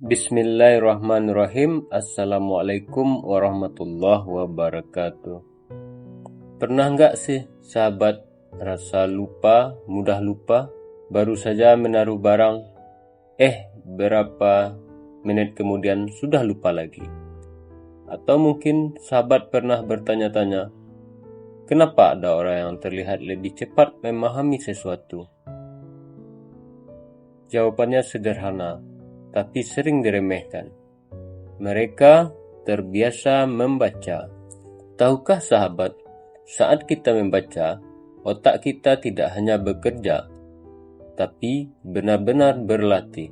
Bismillahirrahmanirrahim. Assalamualaikum warahmatullahi wabarakatuh. Pernah nggak sih sahabat rasa mudah lupa, baru saja menaruh barang, berapa menit kemudian sudah lupa lagi? Atau mungkin sahabat pernah bertanya-tanya, kenapa ada orang yang terlihat lebih cepat memahami sesuatu? Jawabannya sederhana, tapi sering diremehkan. Mereka terbiasa membaca. Tahukah sahabat, saat kita membaca, otak kita tidak hanya bekerja, tapi benar-benar berlatih.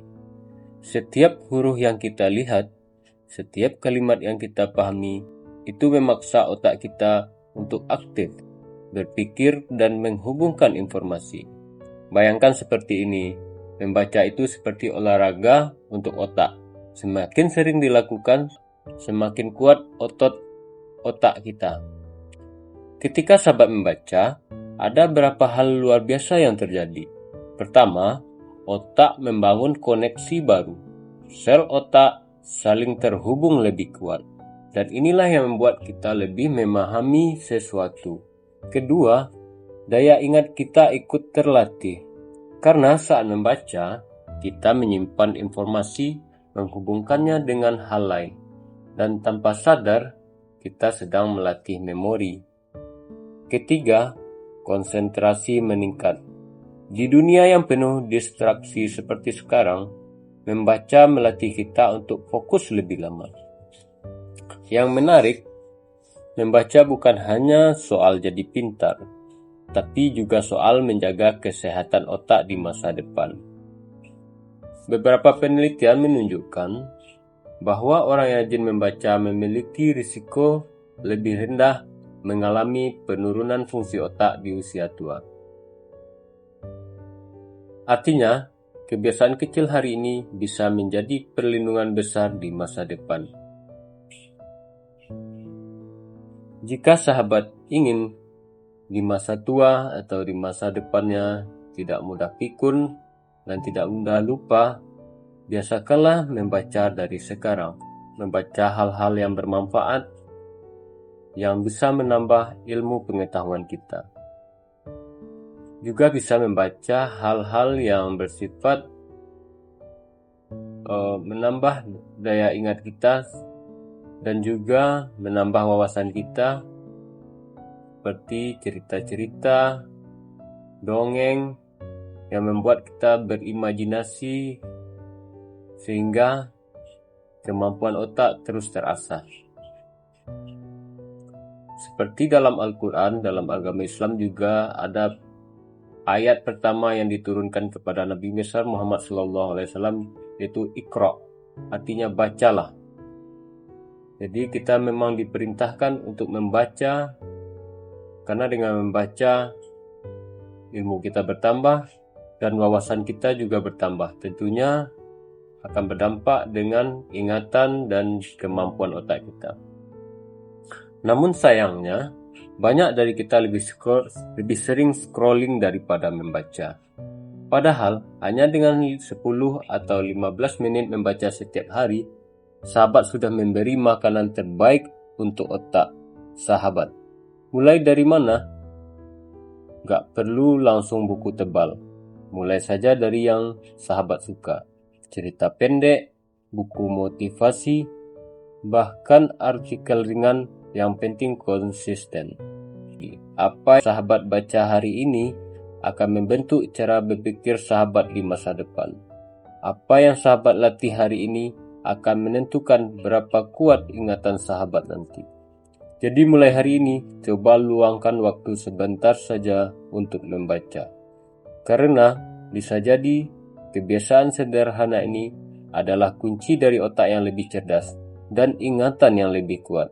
Setiap huruf yang kita lihat, setiap kalimat yang kita pahami, itu memaksa otak kita untuk aktif, berpikir dan menghubungkan informasi. Bayangkan seperti ini. Membaca itu seperti olahraga untuk otak. Semakin sering dilakukan, semakin kuat otot otak kita. Ketika sahabat membaca, ada beberapa hal luar biasa yang terjadi. Pertama, otak membangun koneksi baru. Sel otak saling terhubung lebih kuat. Dan inilah yang membuat kita lebih memahami sesuatu. Kedua, daya ingat kita ikut terlatih. Karena saat membaca, kita menyimpan informasi, menghubungkannya dengan hal lain, dan tanpa sadar, kita sedang melatih memori. Ketiga, konsentrasi meningkat. Di dunia yang penuh distraksi seperti sekarang, membaca melatih kita untuk fokus lebih lama. Yang menarik, membaca bukan hanya soal jadi pintar, tapi juga soal menjaga kesehatan otak di masa depan. Beberapa penelitian menunjukkan bahwa orang yang rajin membaca memiliki risiko lebih rendah mengalami penurunan fungsi otak di usia tua. Artinya, kebiasaan kecil hari ini bisa menjadi perlindungan besar di masa depan. Jika sahabat ingin di masa tua atau di masa depannya tidak mudah pikun dan tidak mudah lupa, biasakanlah membaca dari sekarang. Membaca hal-hal yang bermanfaat, yang bisa menambah ilmu pengetahuan kita. Juga bisa membaca hal-hal yang bersifat menambah daya ingat kita dan juga menambah wawasan kita, seperti cerita-cerita, dongeng yang membuat kita berimajinasi sehingga kemampuan otak terus terasah. Seperti dalam Al-Quran, dalam agama Islam juga ada ayat pertama yang diturunkan kepada Nabi besar Muhammad SAW, yaitu Iqra, artinya bacalah. Jadi kita memang diperintahkan untuk membaca, karena dengan membaca, ilmu kita bertambah dan wawasan kita juga bertambah. Tentunya akan berdampak dengan ingatan dan kemampuan otak kita. Namun sayangnya, banyak dari kita lebih sering scrolling daripada membaca. Padahal, hanya dengan 10 atau 15 menit membaca setiap hari, sahabat sudah memberi makanan terbaik untuk otak sahabat. Mulai dari mana? Gak perlu langsung buku tebal. Mulai saja dari yang sahabat suka. Cerita pendek, buku motivasi, bahkan artikel ringan, yang penting konsisten. Apa yang sahabat baca hari ini akan membentuk cara berpikir sahabat di masa depan. Apa yang sahabat latih hari ini akan menentukan berapa kuat ingatan sahabat nanti. Jadi mulai hari ini, coba luangkan waktu sebentar saja untuk membaca. Karena bisa jadi kebiasaan sederhana ini adalah kunci dari otak yang lebih cerdas dan ingatan yang lebih kuat.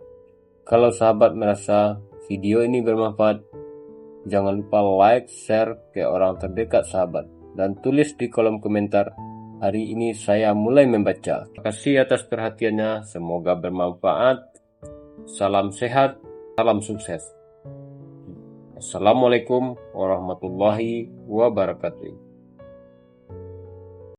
Kalau sahabat merasa video ini bermanfaat, jangan lupa like, share ke orang terdekat sahabat, dan tulis di kolom komentar, hari ini saya mulai membaca. Terima kasih atas perhatiannya, semoga bermanfaat. Salam sehat, salam sukses. Assalamualaikum warahmatullahi wabarakatuh.